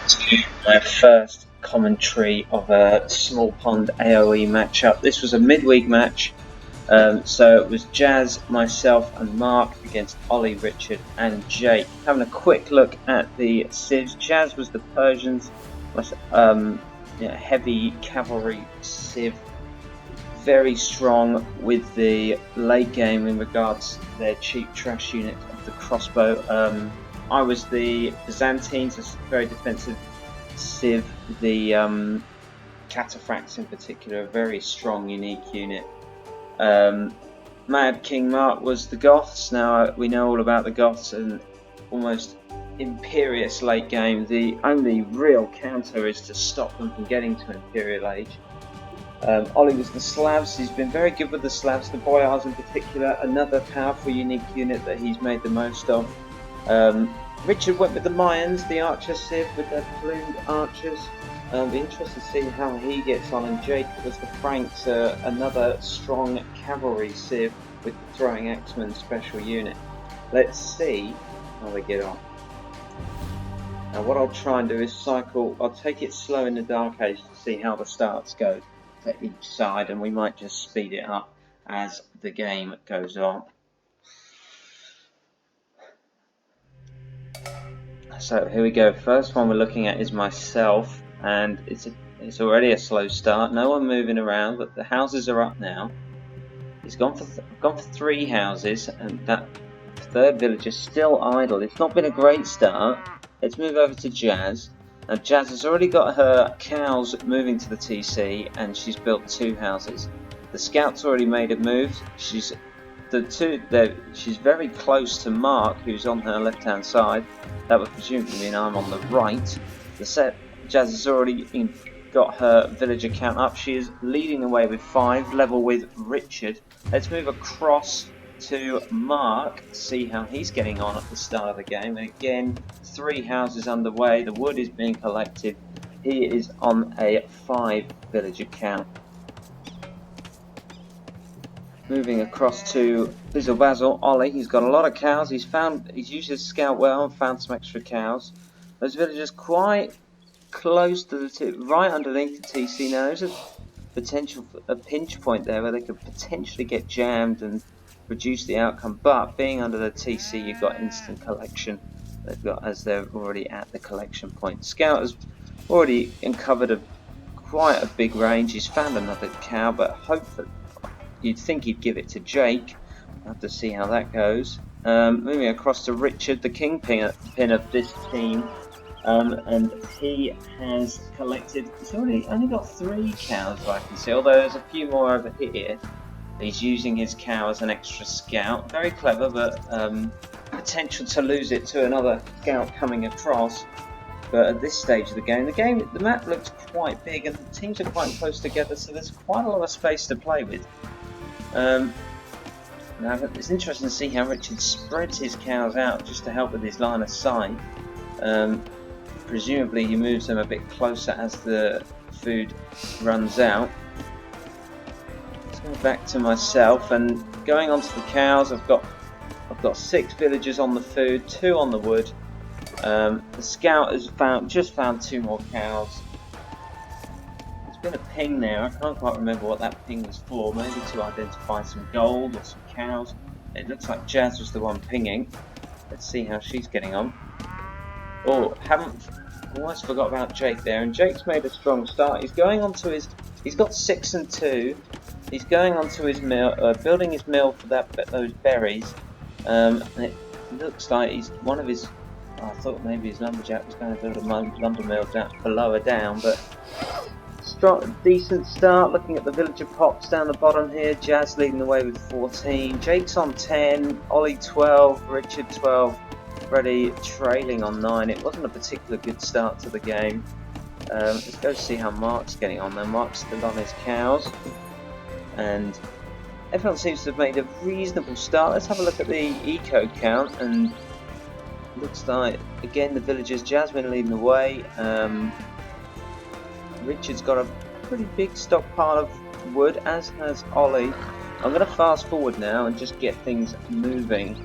to my first commentary of a small pond AoE matchup. This was a midweek match, so it was Jazz, myself and Mark against Ollie, Richard and Jake. Having a quick look at the civs. Jazz was the Persians, heavy cavalry civ, very strong with the late game in regards to their cheap trash unit of the crossbow. I was the Byzantines, a very defensive civ. The cataphracts in particular, a very strong, unique unit. Mad King Marc was the Goths. Now we know all about the Goths and almost imperious late game. The only real counter is to stop them from getting to Imperial Age. Ollie was the Slavs. He's been very good with the Slavs, the Boyars in particular, another powerful, unique unit that he's made the most of. Richard went with the Mayans, the archer civ with their plumed archers. Be interested to see how he gets on. And Jake was the Franks, another strong cavalry civ with the throwing axeman special unit. Let's see how they get on. Now what I'll try and do is cycle, I'll take it slow in the Dark Age to see how the starts go for each side, and we might just speed it up as the game goes on. So here we go. First one we're looking at is myself, and it's already a slow start. No one moving around, but the houses are up now. He's gone for 3 houses, and that third village is still idle. It's not been a great start. Let's move over to Jazz. Now Jazz has already got her cows moving to the TC, and she's built 2 houses. The scout's already made a move. She's very close to Marc, who's on her left-hand side. That would presumably mean I'm on the right. Jazz has already got her villager count up. She is leading the way with 5, level with Richard. Let's move across to Marc, see how he's getting on at the start of the game. And again, 3 houses underway. The wood is being collected. He is on a 5 villager count. Moving across to Basil, Ollie, he's got a lot of cows. He's used his scout well and found some extra cows. Those villagers quite close to the tip, right underneath the TC now. There's a pinch point there where they could potentially get jammed and reduce the outcome, but being under the TC, you've got instant collection. As they're already at the collection point. Scout has already uncovered quite a big range. He's found another cow, but hopefully you'd think he'd give it to Jake. We'll have to see how that goes. Moving across to Richard, the kingpin of this team, and he has collected. He's only got 3 cows, I can see, although there's a few more over here. He's using his cow as an extra scout. Very clever, but potential to lose it to another scout coming across. But at this stage of the game, the map looks quite big, and the teams are quite close together, so there's quite a lot of space to play with. Now it's interesting to see how Richard spreads his cows out just to help with his line of sight. Presumably he moves them a bit closer as the food runs out. Let's go back to myself, and going on to the cows, I've got 6 villagers on the food, 2 on the wood. The scout has just found 2 more cows. There's been a ping there. I can't quite remember what that ping was for. Maybe to identify some gold or some cows. It looks like Jazz was the one pinging. Let's see how she's getting on. Oh, almost forgot about Jake there. And Jake's made a strong start. He's going on to his. He's got 6 and 2. He's going on to his mill, building his mill for those berries. And it looks like he's one of his. I thought maybe his lumberjack was going to build a lumber mill down for lower down, but decent start. Looking at the villager pops down the bottom here, Jazz leading the way with 14, Jake's on 10, Ollie 12, Richard 12, Freddie trailing on 9. It wasn't a particularly good start to the game. Let's go see how Marc's getting on. Now Marc's still on his cows, and everyone seems to have made a reasonable start. Let's have a look at the eco count, and looks like again the villagers, Jasmine leading the way. Richard's got a pretty big stockpile of wood, as has Ollie. I'm going to fast forward now and just get things moving.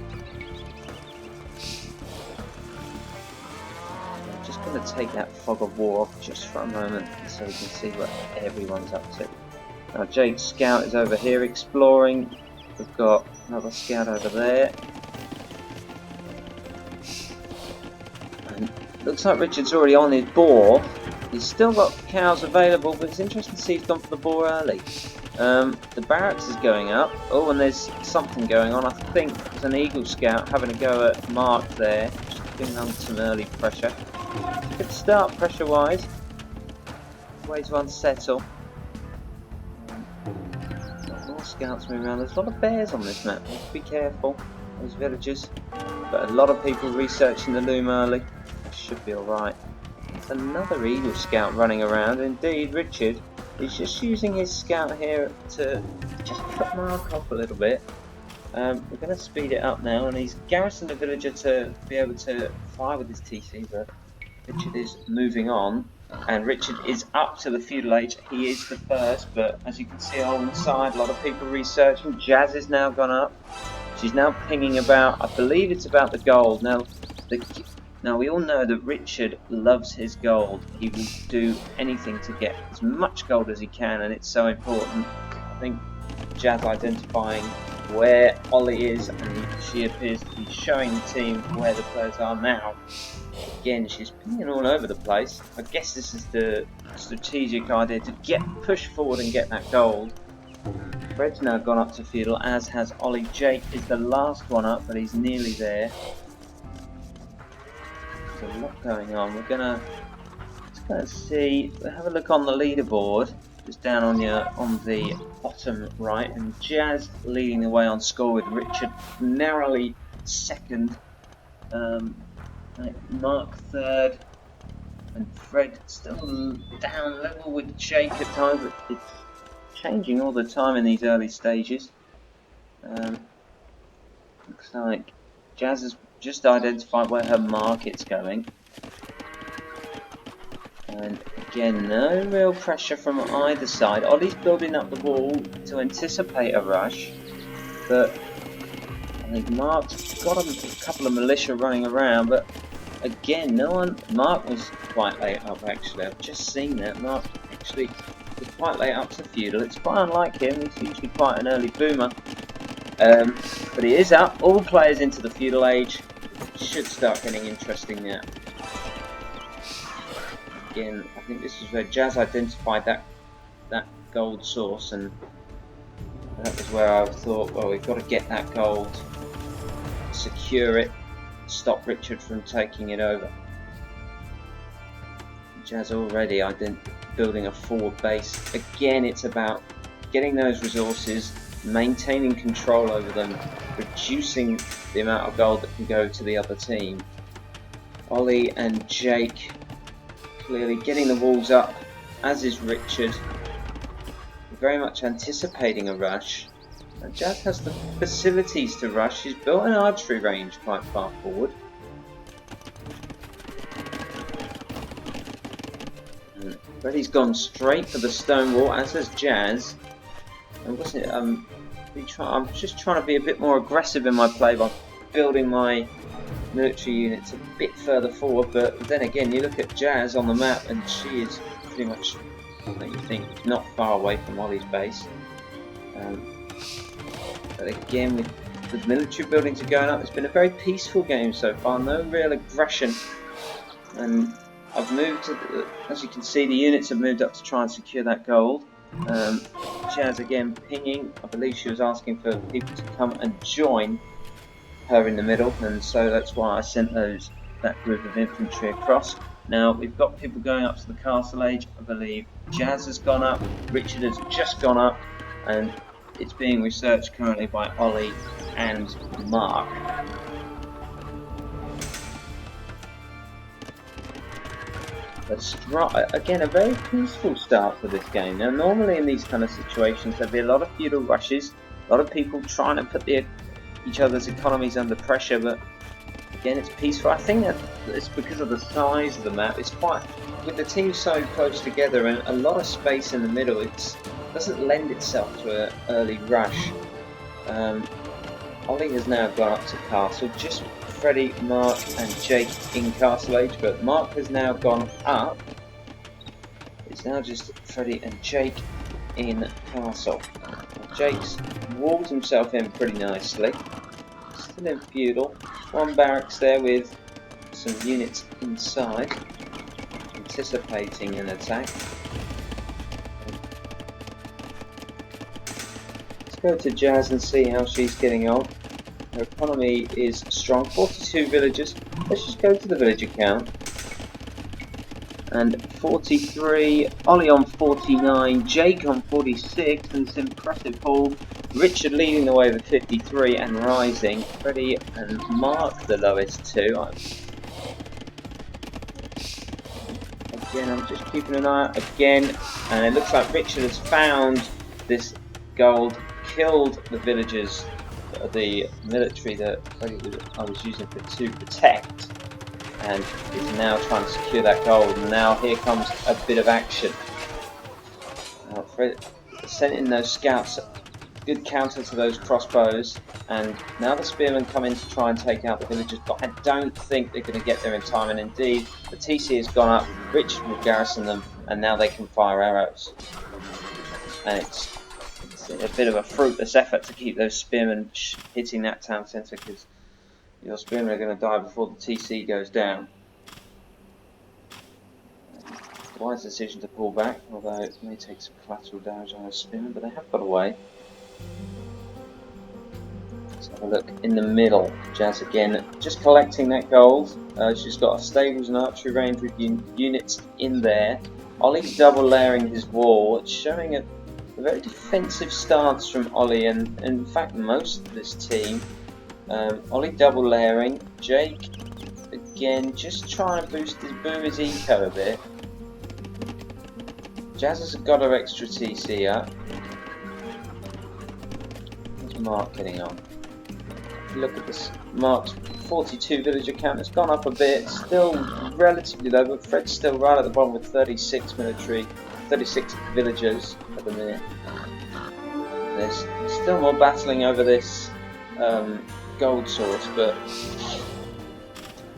going to take that fog of war off just for a moment so we can see what everyone's up to. Now Jake's scout is over here exploring. We've got another scout over there. And looks like Richard's already on his boar. He's still got cows available, but it's interesting to see he's gone for the boar early. The barracks is going up. Oh, and there's something going on. I think there's an eagle scout having a go at Marc there. Just giving on some early pressure. Good start pressure-wise. Way to unsettle. More scouts moving around. There's a lot of bears on this map. Be careful. Those villagers. But a lot of people researching the loom early. Should be alright. There's another eagle scout running around. Indeed, Richard is just using his scout here to just cut Marc off a little bit. We're going to speed it up now, and he's garrisoned a villager to be able to fire with his TC, but Richard is moving on, and Richard is up to the feudal age. He is the first, but as you can see on the side, a lot of people researching. Jazz has now gone up. She's now pinging about, I believe it's about the gold. Now we all know that Richard loves his gold. He will do anything to get as much gold as he can, and it's so important. I think Jazz identifying where Ollie is, and she appears to be showing the team where the players are now. Again, she's pinging all over the place. I guess this is the strategic idea to push forward and get that gold. Fred's now gone up to feudal, as has Ollie. Jake is the last one up, but he's nearly there. There's a lot going on. We're gonna see. Have a look on the leaderboard, just down on the bottom right, and Jazz leading the way on score with Richard narrowly second, Marc third, and Fred still down level with Jake at times. But it's changing all the time in these early stages. Looks like Jazz has just identified where her market's going. And again, no real pressure from either side. Ollie's building up the wall to anticipate a rush, but I think Marc's got a couple of militia running around, but again, no one. Marc was quite late up actually. I've just seen that. Marc actually was quite late up to feudal. It's quite unlike him. He's usually quite an early boomer. But he is up. All players into the feudal age. Should start getting interesting now. Again, I think this is where Jazz identified that gold source, and that was where I thought, well, we've got to get that gold, secure it, stop Richard from taking it over. Jazz already building a forward base. Again, it's about getting those resources, maintaining control over them, reducing the amount of gold that can go to the other team. Ollie and Jake clearly getting the walls up, as is Richard, very much anticipating a rush. And Jazz has the facilities to rush. She's built an archery range quite far forward. Reddy's gone straight for the stone wall, as has Jazz. And wasn't it? I'm just trying to be a bit more aggressive in my play by building my military units a bit further forward. But then again, you look at Jazz on the map, and she is pretty much, you think, not far away from Ollie's base. But again, with the military buildings are going up, it's been a very peaceful game so far. No real aggression, and I've moved to, as you can see, the units have moved up to try and secure that gold. Jazz again pinging. I believe she was asking for people to come and join her in the middle, and so that's why I sent that group of infantry across. Now we've got people going up to the castle age. I believe Jazz has gone up, Richard has just gone up, and it's being researched currently by Ollie and Marc. Again, a very peaceful start for this game. Now, normally in these kind of situations, there'd be a lot of feudal rushes, a lot of people trying to put each other's economies under pressure, but again, it's peaceful. I think that it's because of the size of the map. It's quite, with the team so close together and a lot of space in the middle, it doesn't lend itself to an early rush. Ollie has now gone up to castle. Just Freddie, Mark and Jake in castle age, but Mark has now gone up. It's now just Freddie and Jake in castle. Jake's walled himself in pretty nicely. Still in feudal. One barracks there with some units inside, anticipating an attack. Let's go to Jazz and see how she's getting on. Her economy is strong, 42 villagers. Let's just go to the villager count. And 43, Ollie on 49, Jake on 46, and this impressive haul. Richard leading the way with 53 and rising. Freddie and Mark the lowest two. Again, I'm just keeping an eye out again, and it looks like Richard has found this gold, killed the villagers, the military that I was using to protect, and is now trying to secure that gold. And now here comes a bit of action. Fred sent in those scouts, good counter to those crossbows, and now the spearmen come in to try and take out the villagers, but I don't think they're going to get there in time, and indeed the TC has gone up. Richard will garrison them, and now they can fire arrows, and it's a bit of a fruitless effort to keep those spearmen hitting that town centre, because your spearmen are going to die before the TC goes down. Wise decision to pull back, although it may take some collateral damage on those spearmen, but they have got away. Let's have a look in the middle. Jazz again, just collecting that gold. She's got a stables and archery range with units in there. Ollie's double layering his wall. It's showing a very defensive stance from Ollie, and in fact most of this team. Ollie double layering. Jake again, just trying to boost his eco a bit. Jazz has got her extra TC up. Where's Mark getting on? Look at this. Mark's 42 villager count has gone up a bit, still relatively low, but Fred's still right at the bottom with 36 villagers at the minute. There's still more battling over this gold source, but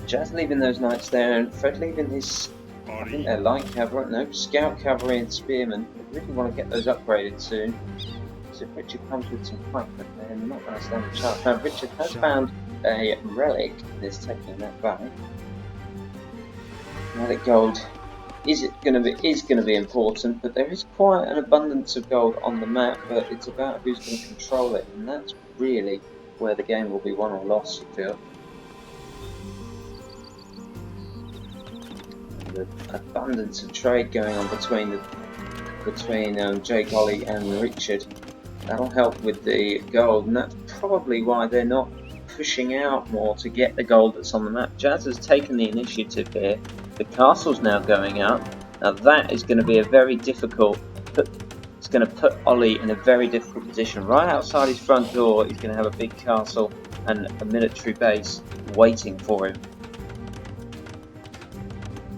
Jazz leaving those knights there, and Fred leaving his, I think they're light cavalry, no, scout cavalry and spearmen. They really want to get those upgraded soon. So if Richard comes with some pike, but they're not going to stand a chance. Now Richard has found a relic and is taking that back. Relic gold is going to be important, but there is quite an abundance of gold on the map. But it's about who's going to control it, and that's really where the game will be won or lost, I feel. The abundance of trade going on between Jake, Ollie and Richard. That'll help with the gold, and that's probably why they're not pushing out more to get the gold that's on the map. Jazz has taken the initiative here. The castle's now going up. Now that is going to be a very difficult. It's going to put Ollie in a very difficult position. Right outside his front door, he's going to have a big castle and a military base waiting for him.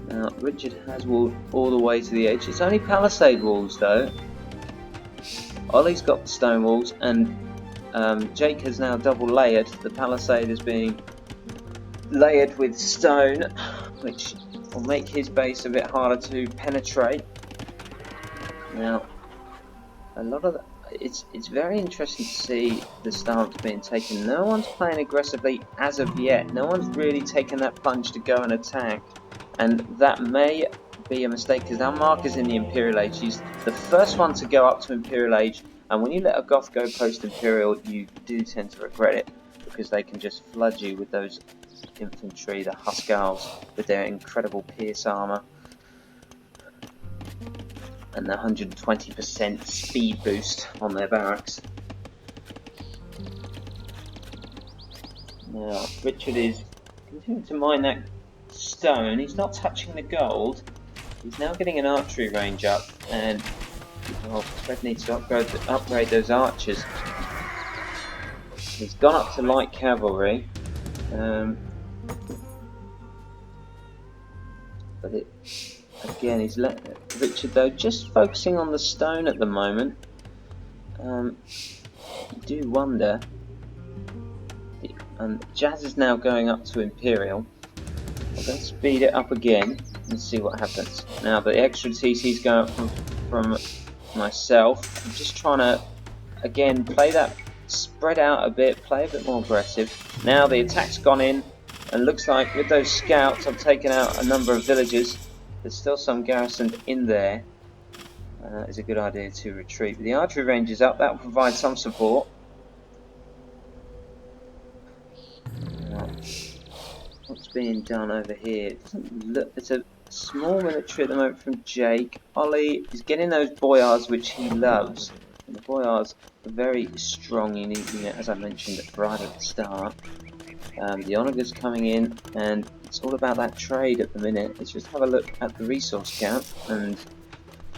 Now Richard has walled all the way to the edge. It's only palisade walls though. Ollie's got the stone walls, and Jake has now double layered. The palisade is being layered with stone, which will make his base a bit harder to penetrate. Now, a lot of it's very interesting to see the stance being taken. No one's playing aggressively as of yet. No one's really taken that plunge to go and attack, and that may be a mistake, because now Marc is in the Imperial Age. He's the first one to go up to Imperial Age, and when you let a Goth go post-Imperial, you do tend to regret it, because they can just flood you with those infantry, the Huskarls, with their incredible pierce armour and the 120% speed boost on their barracks. Now Richard is continuing to mine that stone. He's not touching the gold. He's now getting an archery range up, and well, Fred needs to upgrade those archers. He's gone up to light cavalry, but again he's let Richard though just focusing on the stone at the moment. You do wonder And Jazz is now going up to Imperial. I'm going to speed it up again and see what happens. Now the extra TC's going up from myself. I'm just trying to, again, play that spread out a bit, play a bit more aggressive. Now the attack's gone in, and looks like with those scouts I've taken out a number of villages. There's still some garrisoned in there. It's a good idea to retreat. But the archery range is up, that will provide some support. What's being done over here? It doesn't look. It's a small military at the moment from Jake. Ollie is getting those boyars which he loves. And the boyars are very strong unit, as I mentioned right at the start. The Onagers coming in, and it's all about that trade at the minute. Let's just have a look at the resource count, and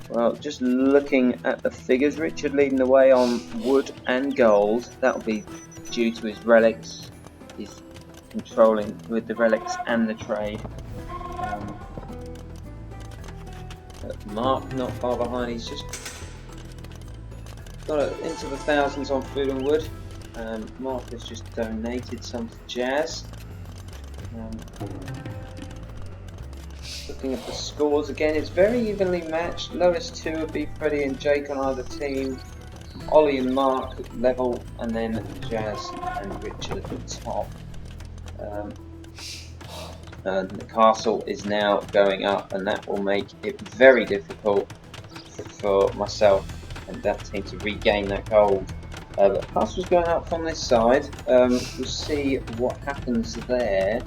well, just looking at the figures, Richard leading the way on wood and gold. That'll be due to his relics. He's controlling with the relics and the trade. Marc not far behind. He's just got into the thousands on food and wood. Marc has just donated some to Jazz. Looking at the scores again, it's very evenly matched. Lowest two would be Freddie and Jake on either team. Ollie and Marc level, and then Jazz and Richard at the top. And the castle is now going up, and that will make it very difficult for myself and that team to regain that gold. But the castle's going up from this side. We'll see what happens there.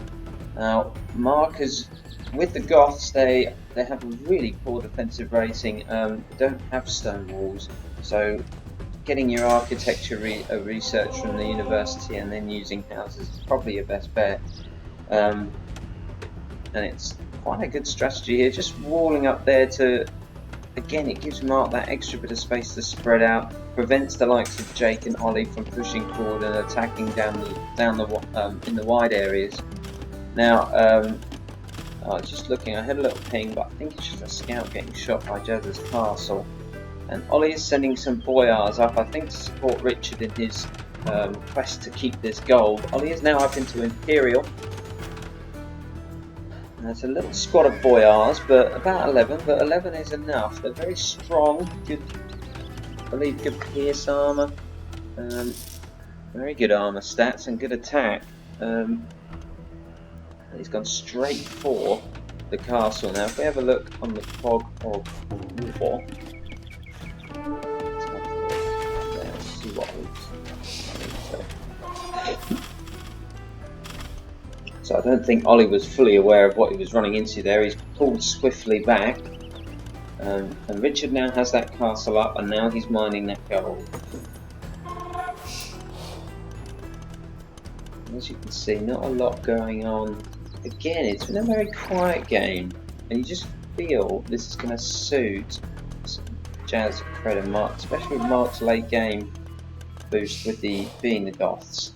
Now, Marc is with the Goths. They have a really poor defensive rating. They don't have stone walls, so getting your architecture research from the university and then using houses is probably your best bet. And it's quite a good strategy here, just walling up there to, again, it gives Marc that extra bit of space to spread out, prevents the likes of Jake and Ollie from pushing forward and attacking in the wide areas. Now, just looking, I had a little ping, but I think it's just a scout getting shot by Jazz's castle. And Ollie is sending some boyars up, I think, to support Richard in his quest to keep this gold. Ollie is now up into Imperial. There's a little squad of boyars, but about 11, but 11 is enough. They're very strong, good, I believe, good pierce armour, very good armour stats and good attack. He's gone straight for the castle. Now if we have a look on the fog of war, let's see what So I don't think Ollie was fully aware of what he was running into there. He's pulled swiftly back. And Richard now has that castle up, and now he's mining that gold. As you can see, not a lot going on. Again, it's been a very quiet game, and you just feel this is going to suit Jazz, Fred and Marc, especially with Marc's late game boost with being the Goths.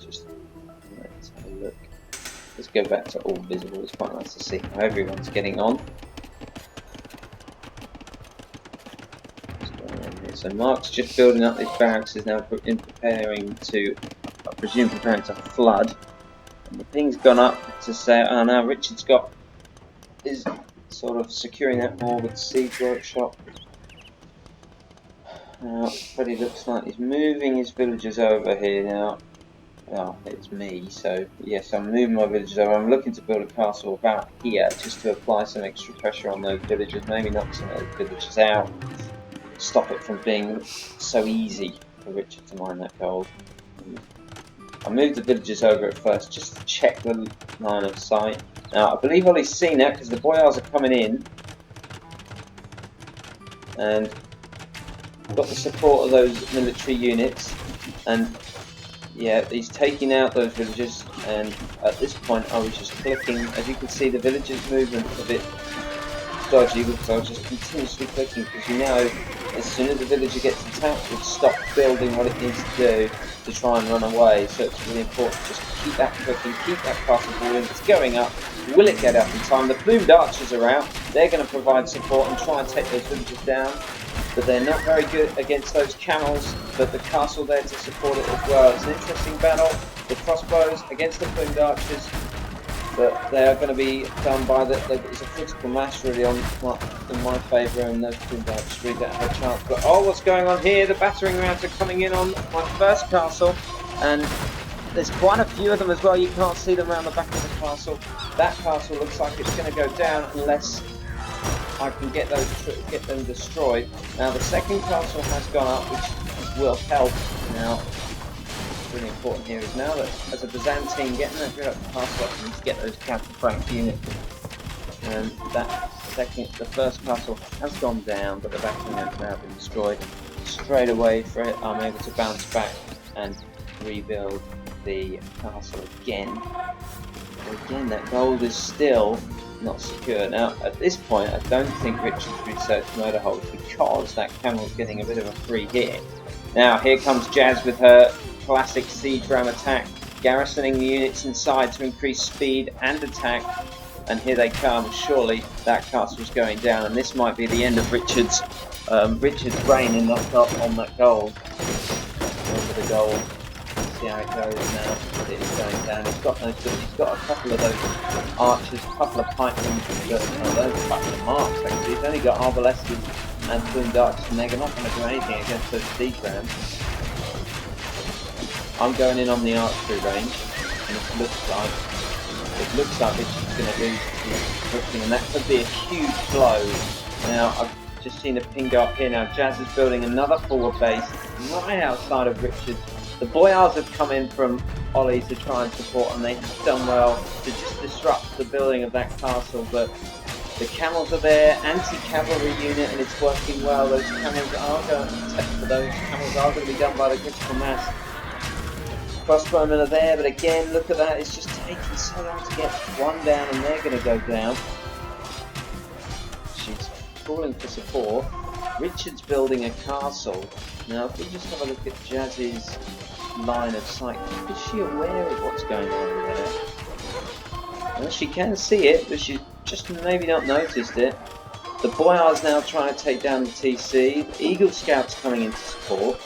Let's have a look. Let's go back to all visible. It's quite nice to see how everyone's getting on. So Marc's just building up his barracks, is now preparing to, I presume, preparing to flood. And the ping's gone up to say, oh, now Richard's is sort of securing that more with Siege Workshop. Now, Freddie looks like he's moving his villagers over here now. Well, it's me, so yes, I'm moving my villagers over. I'm looking to build a castle about here just to apply some extra pressure on those villagers, maybe knock some of those villagers out. Stop it from being so easy for Richard to mine that gold. I moved the villagers over at first just to check the line of sight. Now I believe Ollie's seen that because the boyars are coming in, and got the support of those military units, and yeah, he's taking out those villagers. And at this point I was just clicking. As you can see, the villagers' movement a bit dodgy because I was just continuously clicking, because you know, as soon as the villager gets attacked, it stops building what it needs to do to try and run away. So it's really important to just keep that clicking, keep that castle building. It's going up. Will it get up in time? The plumed archers are out. They're going to provide support and try and take those villagers down, but they're not very good against those camels but the castle there to support it as well. It's an interesting battle. The crossbows against the plumed archers, but they are going to be done by it's a critical mass really in my favour, and those plumed archers really don't have a chance. But oh, what's going on here? The battering rams are coming in on my first castle, and there's quite a few of them as well. You can't see them around the back of the castle. That castle looks like it's going to go down unless I can get them destroyed. Now the second castle has gone up, which will help. Now, what's really important here is now that as a Byzantine, getting that castle up, you need to get those counter-flank units. And the first castle has gone down, but the battering has now been destroyed. Straight away for it, I'm able to bounce back and rebuild the castle again. Again, that gold is still not secure. Now, at this point, I don't think Richard's researched motor holes because that camel's getting a bit of a free hit. Now, here comes Jazz with her classic siege ram attack, garrisoning the units inside to increase speed and attack. And here they come. Surely that castle's going down, and this might be the end of Richard's reign in on that gold. Over the gold. See how it goes now. It is going down. He's got a couple of those archers, a couple of pikemen, those couple of marks actually. He's only got arbalestas and plumed archers, and they're not going to do anything against those siege rams. I'm going in on the archery range, and it looks like Richard's going to lose his booking, and that could be a huge blow. Now I've just seen a ping go up here. Now Jazz is building another forward base right outside of Richard's. The Boyars have come in from Ollie to try and support, and they have done well to just disrupt the building of that castle, but the camels are there, anti-cavalry unit, and it's working well. Those camels are going to be done by the critical mass. Crossbowmen are there, but again, look at that, it's just taking so long to get one down, and they're going to go down. She's calling for support. Richard's building a castle. Now, if we just have a look at Jazz's line of sight, is she aware of what's going on there? Well, she can see it, but she's just maybe not noticed it. The Boyar's now trying to take down the TC. The Eagle Scout's coming in to support.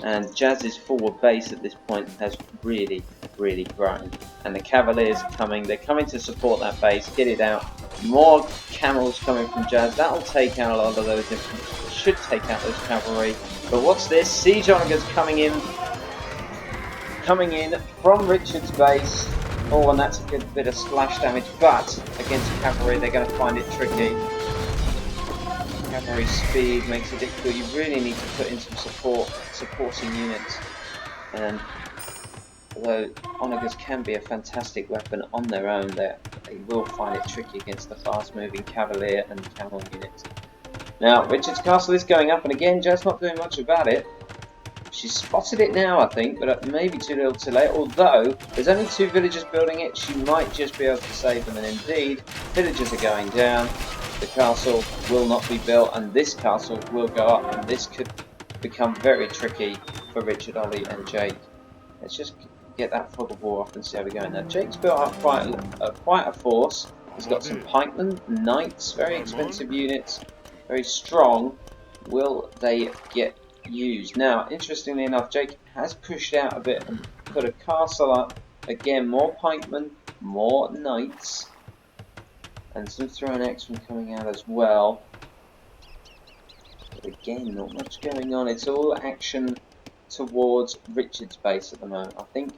And Jazz's forward base at this point has really grown. And the Cavaliers are coming. They're coming to support that base, get it out. More camels coming from Jazz. That'll take out a lot of those. Should take out those cavalry. But what's this? Siege Onagers coming in from Richard's base. Oh, and that's a good bit of splash damage. But against cavalry, they're going to find it tricky. Cavalry speed makes it difficult. You really need to put in some supporting units. And although Onagers can be a fantastic weapon on their own, they will find it tricky against the fast-moving cavalier and camel units. Now, Richard's castle is going up, and again, Jazz not doing much about it. She's spotted it now, I think, but maybe too little too late. Although, there's only 2 villagers building it, she might just be able to save them, and indeed, villagers are going down. The castle will not be built, and this castle will go up, and this could become very tricky for Richard, Ollie, and Jake. Let's just get that fog of war off and see how we go. Now, Jake's built up quite a force. He's got some pikemen, knights, very expensive units, very strong. Will they get used? Now, interestingly enough, Jake has pushed out a bit and put a castle up. Again, more pikemen, more knights, and some thrown axemen coming out as well. But again, not much going on. It's all action towards Richard's base at the moment. I think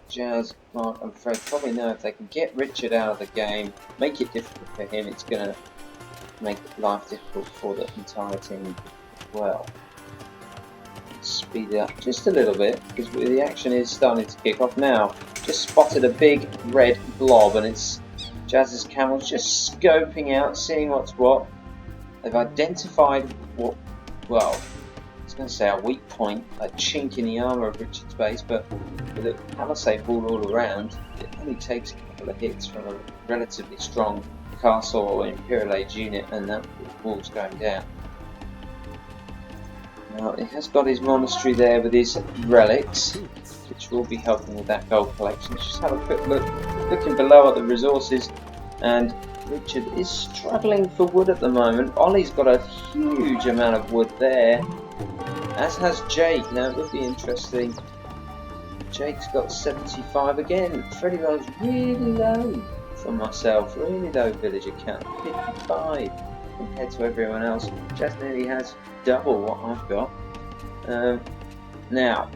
Jazz, Marc and Fred probably know if they can get Richard out of the game, make it difficult for him, it's going to make life difficult for the entire team as well. Speed it up just a little bit, because the action is starting to kick off now. Just spotted a big red blob, and it's Jazz's camels just scoping out, seeing what's what. They've identified what, well, I was going to say a weak point, a chink in the armour of Richard's base, but with a palisade wall all around, it only takes a couple of hits from a relatively strong castle or Imperial Age unit, and that wall's going down. Now, it has got his monastery there with his relics, which will be helping with that gold collection. Let's just have a quick look, looking below at the resources, and Richard is struggling for wood at the moment. Ollie's got a huge amount of wood there. As has Jake. Now it would be interesting. Jake's got 75 again. Pretty well really low for myself. Really low villager count. 55 compared to everyone else. Just nearly has double what I've got. Now,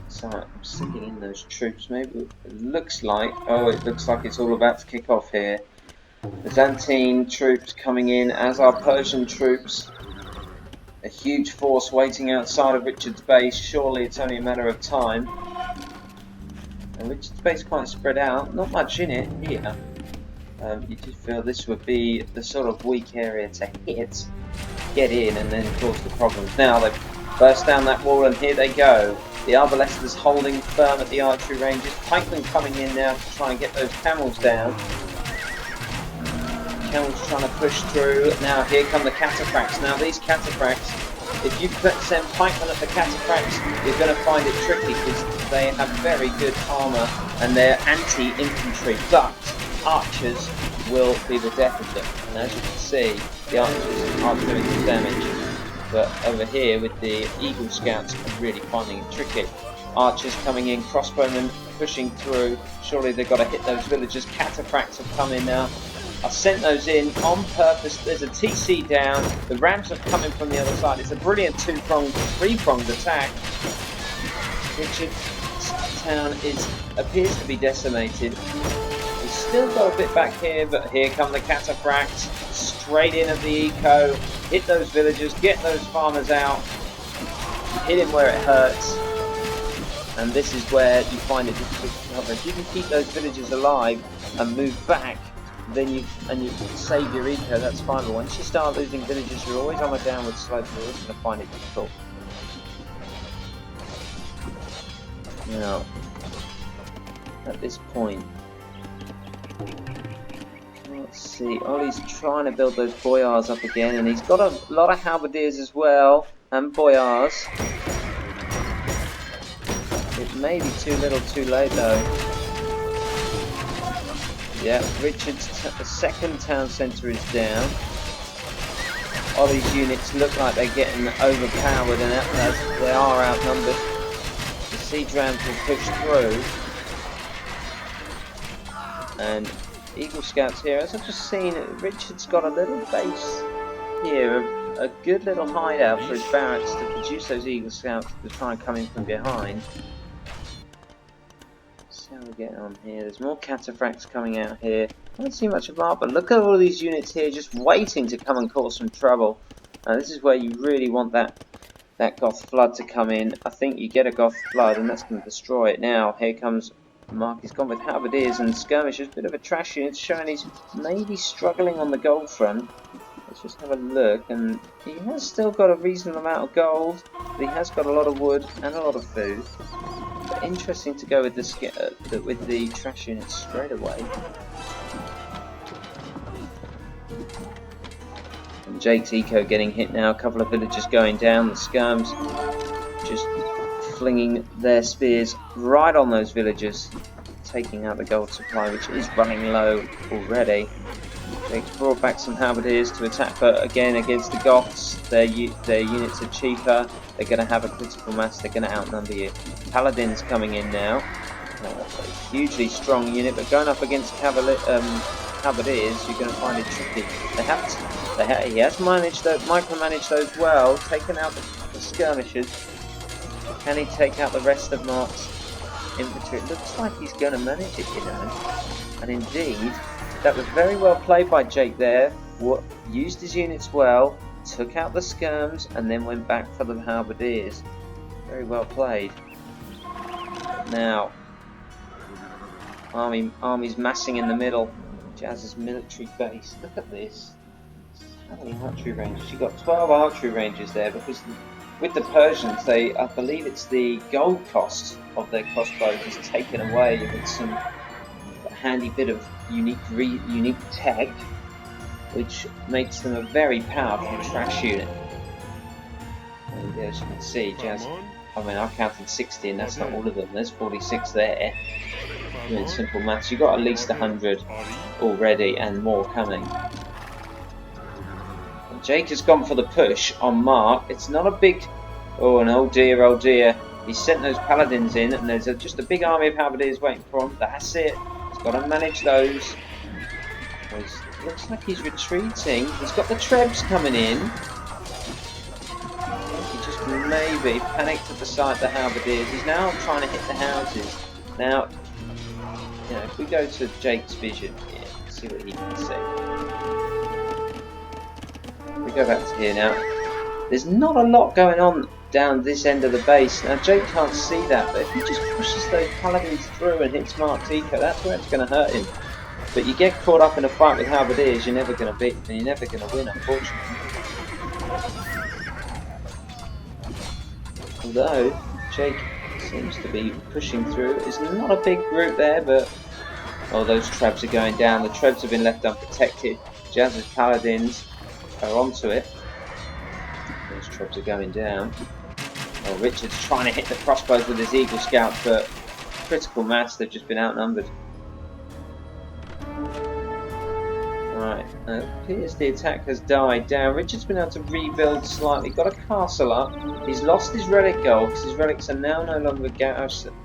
so I'm sticking in those troops. Maybe it looks like. Oh, it looks like it's all about to kick off here. Byzantine troops coming in as our Persian troops. A huge force waiting outside of Richard's base. Surely it's only a matter of time. And Richard's base quite spread out. Not much in it here. You do feel this would be the sort of weak area to hit, get in, and then cause the problems. Now they've burst down that wall, and here they go. The arbalesters holding firm at the archery ranges. Pikemen coming in now to try and get those camels down. Camels trying to push through. Now here come the cataphracts. Now these cataphracts, if you send pikemen at the cataphracts, you're going to find it tricky because they have very good armour and they're anti-infantry, but archers will be the death of them. And as you can see, the archers aren't doing some damage. But over here with the Eagle Scouts, I'm really finding it tricky. Archers coming in, crossbowmen pushing through. Surely they've got to hit those villagers. Cataphracts have come in now. I've sent those in on purpose. There's a TC down. The Rams are coming from the other side. It's a brilliant two-pronged, three-pronged attack. Richard's town appears to be decimated. We've still got a bit back here, but here come the cataphracts. Straight in at the eco. Hit those villagers. Get those farmers out. Hit him where it hurts. And this is where you find it difficult to cover. If you can keep those villagers alive and move back, then you save your eco, that's fine. But once you start losing villagers, you're always on a downward slope. You're always going to find it difficult. Now, at this point, let's see. Ollie's trying to build those boyars up again, and he's got a lot of halberdiers as well, and boyars. It may be too little, too late though. Yeah, Richard's second town centre is down. All these units look like they're getting overpowered, and they are outnumbered. The siege rams will push through. And Eagle Scouts here, as I've just seen, Richard's got a little base here, a good little hideout for his barracks to produce those Eagle Scouts to try and come in from behind. How we get on here. There's more cataphracts coming out here. I don't see much of that, but look at all these units here just waiting to come and cause some trouble. This is where you really want that Goth flood to come in. I think you get a Goth flood and that's going to destroy it. Now here comes Marc. He's gone with halberdiers and skirmishers. Bit of a trash unit, showing he's maybe struggling on the gold front. Let's just have a look, and he has still got a reasonable amount of gold, but he has got a lot of wood and a lot of food. But interesting to go with the trash units straight away. And Jake's eco getting hit now. A couple of villagers going down. The skirms just flinging their spears right on those villagers, taking out the gold supply, which is running low already. They brought back some halberdiers to attack, but again against the Goths, their units are cheaper. They're going to have a critical mass. They're going to outnumber you. Paladins coming in now. A hugely strong unit, but going up against halberdiers, you're going to find it tricky. He has managed to micromanage those well, taken out the skirmishers. Can he take out the rest of Marc's infantry? It looks like he's going to manage it, you know. And indeed, that was very well played by Jake there. Used his units well, took out the skirms, and then went back for the halberdiers. Very well played. Now, army's massing in the middle. Jazz's military base. Look at this. How many archery ranges? You've got 12 archery ranges there, because with the Persians, I believe it's the gold cost of their crossbows is taken away with some handy bit of unique tech, which makes them a very powerful trash unit. And as you can see, Jazz, I mean, I counted 60 and that's not all of them. There's 46 there. Doing simple maths, you've got at least 100 already and more coming. And Jake has gone for the push on Marc. It's not a big... Oh, and oh dear, oh dear. He's sent those paladins in, and there's just a big army of halberdiers waiting for him. That's it. He's got to manage those. Looks like he's retreating. He's got the trebs coming in. He just maybe panicked at the sight of the halberdiers. He's now trying to hit the houses. Now, you know, if we go to Jake's vision here, see what he can see. We go back to here now. There's not a lot going on down this end of the base. Now Jake can't see that, but if he just pushes those paladins through and hits Marc's eco, that's where it's going to hurt him. But you get caught up in a fight with halberdiers, you're never going to beat, and you're never going to win, unfortunately. Although Jake seems to be pushing through. It's not a big group there, but oh, those trebs are going down. The trebs have been left unprotected. Jazz's paladins are onto it. Those trebs are going down. Oh, Richard's trying to hit the crossbows with his Eagle Scout, but critical mass, they've just been outnumbered. Right, it appears the attack has died down. Richard's been able to rebuild slightly, got a castle up. He's lost his relic goal because his relics are now no longer garrisoned.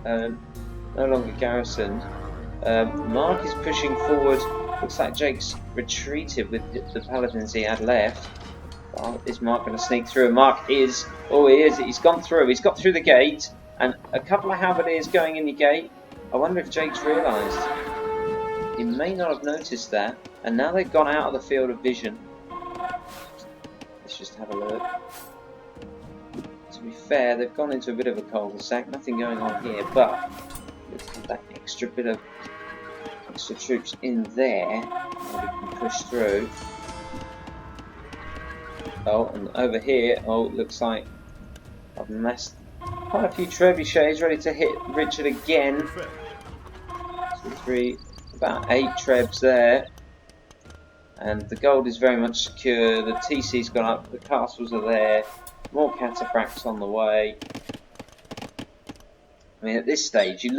Marc is pushing forward. Looks like Jake's retreated with the paladins he had left. Oh, is Marc going to sneak through? Marc is. Oh, he is. He's gone through. He's got through the gate. And a couple of halberdiers going in the gate. I wonder if Jake's realised. He may not have noticed that. And now they've gone out of the field of vision. Let's just have a look. To be fair, they've gone into a bit of a cul-de-sac. Nothing going on here. But let's have that extra bit of extra troops in there. And we can push through. Oh, and over here, oh, it looks like I've massed quite a few trebuchets ready to hit Richard again. 2, 3, about 8 trebs there. And the gold is very much secure, the TC's gone up, the castles are there, more cataphracts on the way. I mean, at this stage, you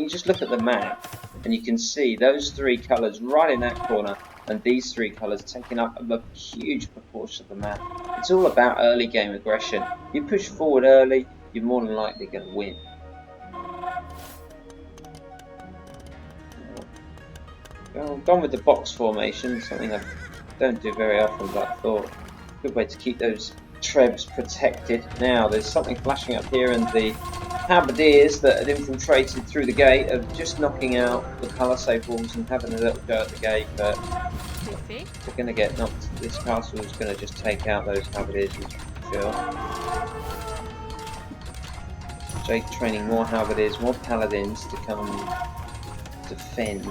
just look at the map, and you can see those 3 colours right in that corner, and these 3 colours taking up a huge proportion of the map. It's all about early game aggression. You push forward early, you're more than likely going to win. Gone with the box formation, something I don't do very often, but I thought good way to keep those trebs protected. Now there's something flashing up here, and the halberdiers that had infiltrated through the gate are just knocking out the palisade walls and having a little go at the gate, but they're going to get knocked. This castle is going to just take out those halberdiers, which I feel. Jake training more halberdiers, more paladins to come and defend.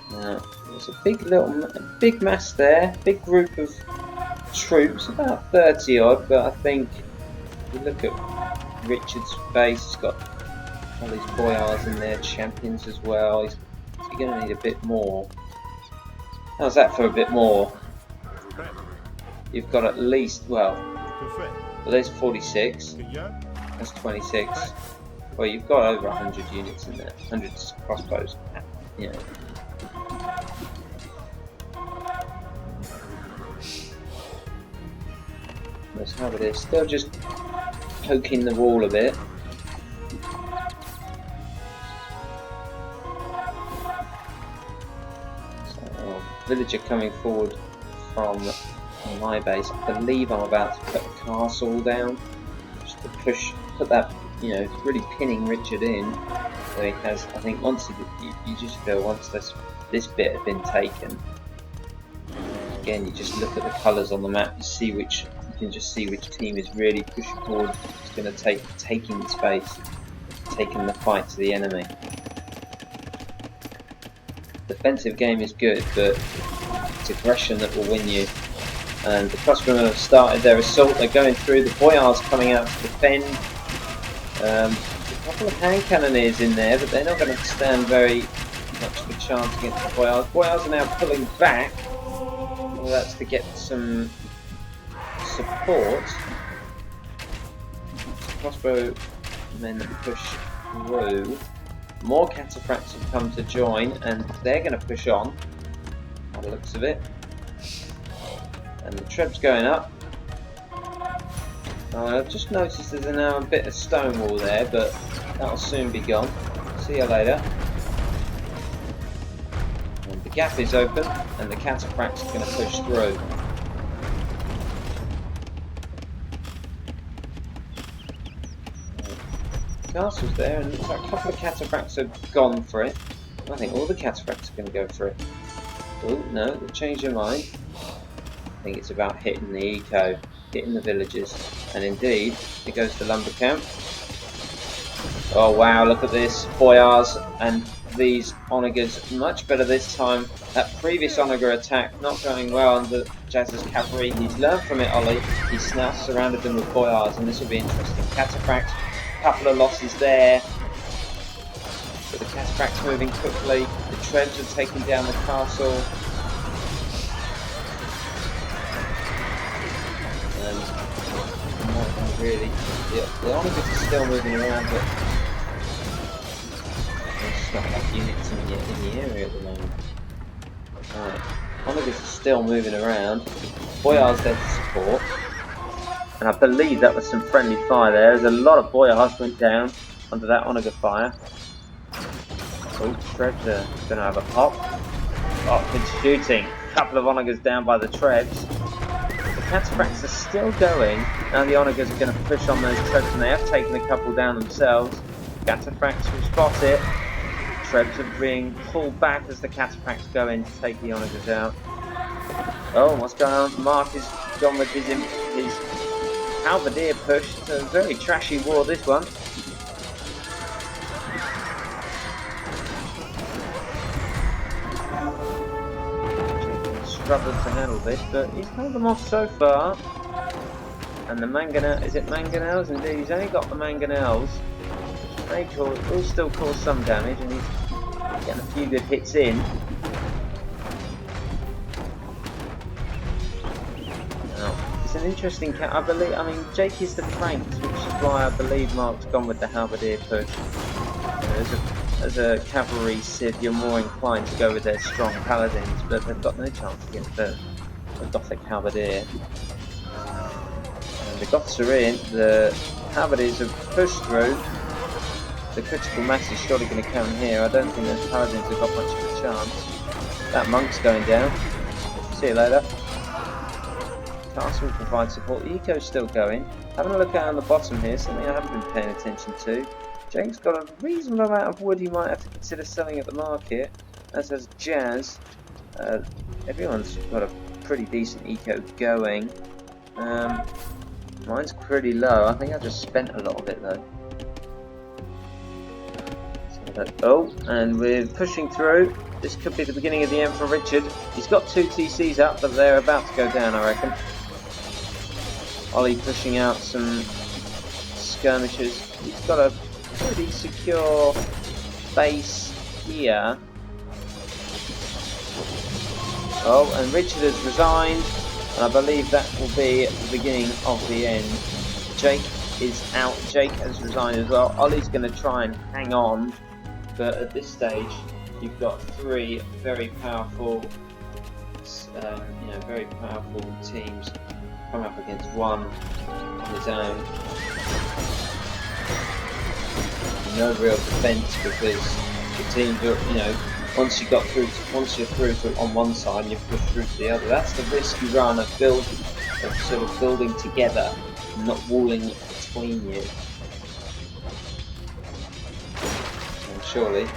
Now, there's a big mass there, big group of troops, about 30 odd, but I think if you look at Richard's base, he's got all these boyars in there, champions as well. He's going to need a bit more. How's that for a bit more? You've got at least, well there's 46, that's 26. Well, you've got over 100 units in there, 100 crossbows, you know. Let's have it. It's still just poking the wall a bit. So, villager coming forward from my base. I believe I'm about to put a castle down, just to push, put that, you know, really pinning Richard in. So he has, I think, once you just feel once this bit had been taken. Again, you just look at the colours on the map. You can just see which team is really pushing forward. It's going to taking the space, taking the fight to the enemy. Defensive game is good, but it's aggression that will win you. And the crossbowmen have started their assault. They're going through. The boyars coming out to defend. A couple of hand cannoneers in there, but they're not going to stand very much of a chance against the boyars. Boyars are now pulling back. Well, that's to get some support. Crossbowmen push through. More cataphracts have come to join, and they're going to push on by the looks of it. And the Treb's going up. I've just noticed there's now a bit of stone wall there, but that'll soon be gone. See you later. And the gap is open, and the cataphracts are going to push through. The castle's there, and it looks like a couple of cataphracts have gone for it. I think all the cataphracts are going to go for it. Oh, no, they've changed their mind. I think it's about hitting the eco, hitting the villages. And indeed, it goes to lumber camp. Oh wow, look at this. Boyars and these onagers much better this time. That previous onager attack not going well under Jazz's cavalry. He's learned from it, Ollie. He's now surrounded them with boyars, and this will be interesting. Cataphracts, a couple of losses there. But the cataphracts moving quickly. The Trebs have taken down the castle. Really, the onagers are still moving around, but there's just not enough units in the area at the moment. Right, onagers are still moving around. Boyars there to support, and I believe that was some friendly fire there. There's a lot of boyars went down under that onager fire. Oh, Trebs are going to have a pop. Oh, good shooting. A couple of onagers down by the Trebs. Cataphracts are still going. Now the onagers are going to push on those Trebs, and they have taken a couple down themselves. Cataphracts will spot it. Trebs are being pulled back as the cataphracts go in to take the onagers out. Oh, what's going on? Marc has gone with his halberdier push. It's a very trashy war, this one. Struggling to handle this, but he's held them off so far. And the mangonel, is it mangonels? Indeed, he's only got the mangonels, which will still cause some damage, and he's getting a few good hits in. Now, it's an interesting I mean, Jake is the Franks, which is why I believe Mark's gone with the halberdier push. As a cavalry civ, you're more inclined to go with their strong paladins, but they've got no chance against the Gothic halberdier. And the Goths are in, the halberdiers have pushed through. The critical mass is surely going to come here. I don't think the paladins have got much of a chance. That monk's going down. See you later. Castle will provide support. The eco's still going. Having a look out on the bottom here, something I haven't been paying attention to. Jake's got a reasonable amount of wood he might have to consider selling at the market, as has Jazz. Everyone's got a pretty decent eco going. Mine's pretty low. I think I just spent a lot of it though. Oh, and we're pushing through. This could be the beginning of the end for Richard. He's got 2 TCs up, but they're about to go down, I reckon. Ollie pushing out some skirmishers. He's got a pretty secure base here. Oh, and Richard has resigned, and I believe that will be the beginning of the end. Jake is out. Jake has resigned as well. Ollie's going to try and hang on, but at this stage, you've got 3 very powerful, very powerful teams come up against one on his own. No real defence, because the teams are, once you're through to on one side and you push through to the other. That's the risk you run of sort of building together, and not walling between you. And surely,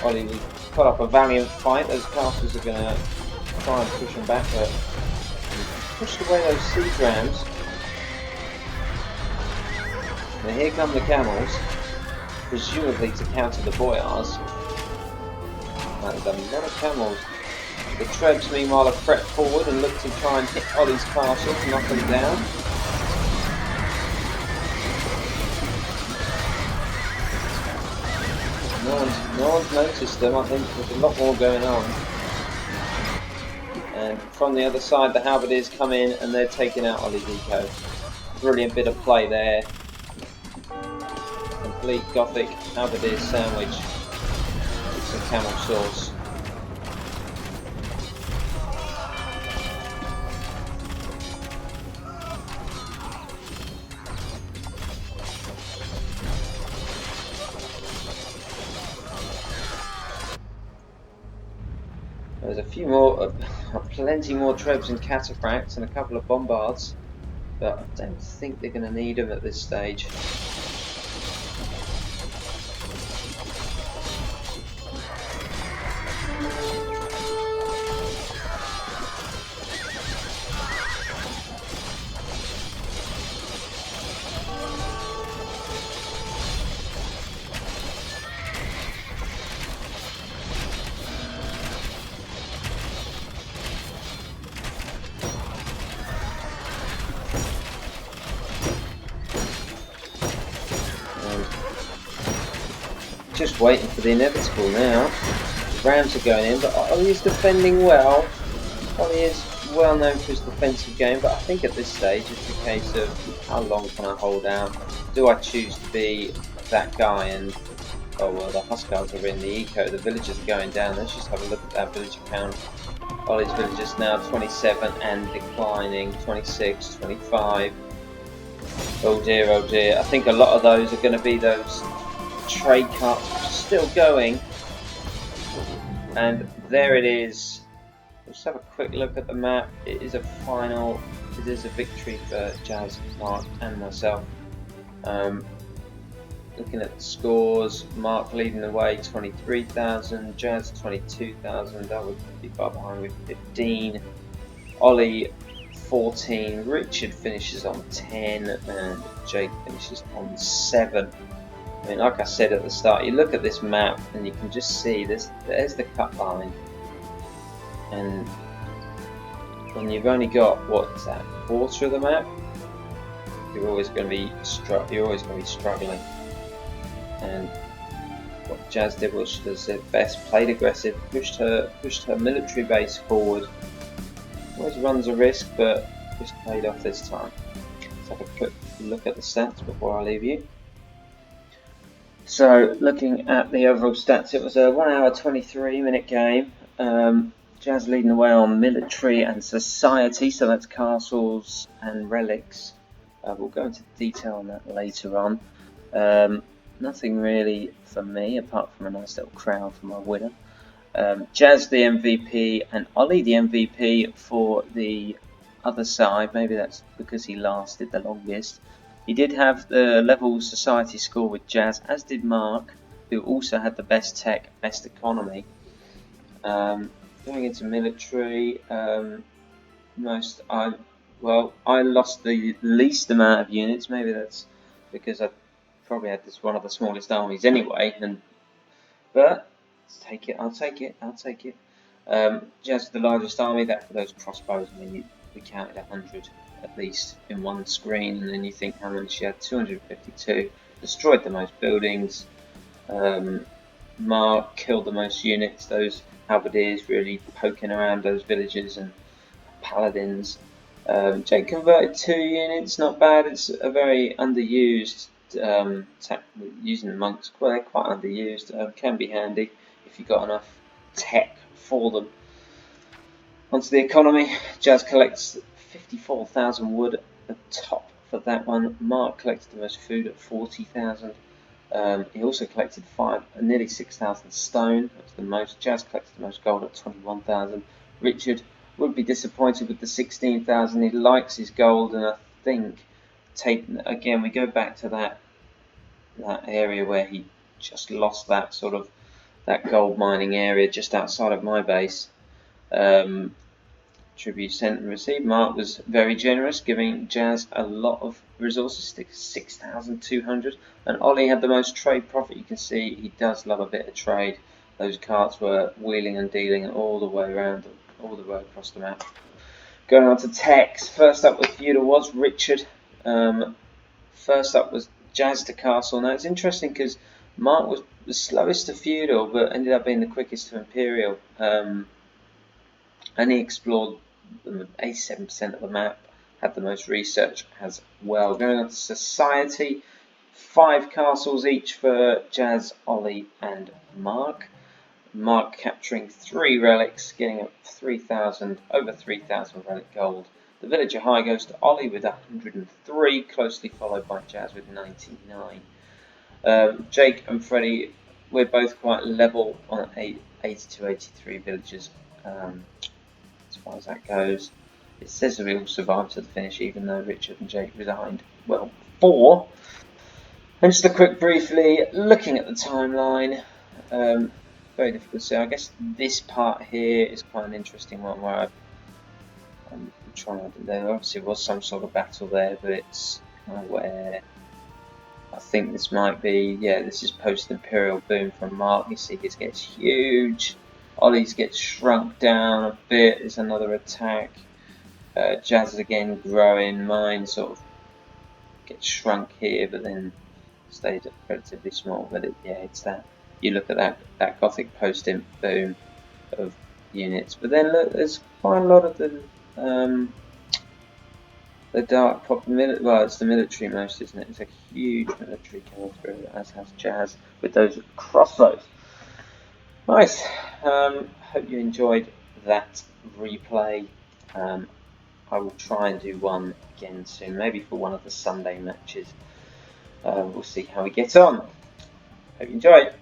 Ollie will put up a valiant fight. Those castles are going to try and push him back, but pushed away those siege rams. Now here come the camels, presumably to counter the boyars. There's a lot of camels. The Trebs meanwhile have crept forward and look to try and hit Ollie's castle to knock him down. No one's noticed them. I think there's a lot more going on. And from the other side, the halberdiers come in and they're taking out Ollie's eco. Brilliant bit of play there. Complete Gothic halberdier sandwich with some camel sauce. There's a few more, plenty more trebs and cataphracts and a couple of bombards, but I don't think they're going to need them at this stage. Just waiting for the inevitable now. The Rams are going in, but Ollie is defending well. Ollie is well known for his defensive game, but I think at this stage it's a case of how long can I hold out? Do I choose to be that guy? And oh well, the Huskars are in the eco. The villagers are going down. Let's just have a look at that villager count. Ollie's villagers now 27 and declining. 26, 25. Oh dear, oh dear. I think a lot of those are going to be those trade carts still going, and there it is. Let's have a quick look at the map. It is a victory for Jazz, Mark and myself. Looking at the scores, Mark leading the way 23,000, Jazz 22,000, that would be far behind with 15, Ollie 14, Richard finishes on 10 and Jake finishes on 7. I mean, like I said at the start, you look at this map and you can just see there's the cut line, and when you've only got what's that, quarter of the map, you're always going to be struggling. And what Jazz did was she does her best, played aggressive, pushed her military base forward. Always runs a risk, but just paid off this time. Let's have a quick look at the stats before I leave you. So, looking at the overall stats, it was a 1 hour 23 minute game. Jazz leading the way on military and society, so that's castles and relics. We'll go into detail on that later on. Nothing really for me, apart from a nice little crown for my winner. Jazz the MVP and Ollie the MVP for the other side. Maybe that's because he lasted the longest. He did have the level society score with Jazz, as did Marc, who also had the best tech, best economy. Going into military, I lost the least amount of units. Maybe that's because I probably had one of the smallest armies anyway. But take it. I'll take it. Jazz the largest army. That for those crossbows. I mean, we counted 100 at least in one screen, and then you think how many she had? 252. Destroyed the most buildings. Marc killed the most units. Those halberdiers really poking around those villages and paladins. Jake converted 2 units. Not bad. It's a very underused. Using the monks, well, they're quite underused. Can be handy if you've got enough tech for them. Onto the economy, Jazz collects 54,000 wood at the top for that one. Marc collected the most food at 40,000. He also collected nearly 6,000 stone. That's the most. Jazz collected the most gold at 21,000. Richard would be disappointed with the 16,000. He likes his gold, and I think again we go back to that area where he just lost that gold mining area just outside of my base. Tribute sent and received. Marc was very generous, giving Jazz a lot of resources, 6,200, and Ollie had the most trade profit. You can see he does love a bit of trade. Those carts were wheeling and dealing all the way around, all the way across the map. Going on to techs, first up with feudal was Richard. First up was Jazz to castle. Now it's interesting because Marc was the slowest to feudal, but ended up being the quickest to imperial. And he explored 87% of the map, had the most research as well. Going on to society, 5 castles each for Jazz, Ollie and Marc. Marc capturing 3 relics, getting up over 3,000 relic gold. The villager high goes to Ollie with 103, closely followed by Jazz with 99. Jake and Freddie, we're both quite level on 82, 83 villagers as far as that goes. It says that we all survived to the finish, even though Richard and Jake resigned well before. And just a quick briefly looking at the timeline. Very difficult to say. I guess this part here is quite an interesting one where I'm trying. There obviously was some sort of battle there, but it's kind of where I think this might be. Yeah, this is post-imperial boom from Marc. You see, his gets huge. Ollie's gets shrunk down a bit. There's another attack. Jazz again growing. Mine sort of gets shrunk here, but then stayed relatively small. But it's that. You look at that Gothic post-imp boom of units, but then look, there's quite a lot of the dark pop. Well, it's the military most, isn't it? It's a huge military coming through, as has Jazz with those crossbows. Nice. Hope you enjoyed that replay. I will try and do one again soon, maybe for one of the Sunday matches. We'll see how we get on. Hope you enjoy.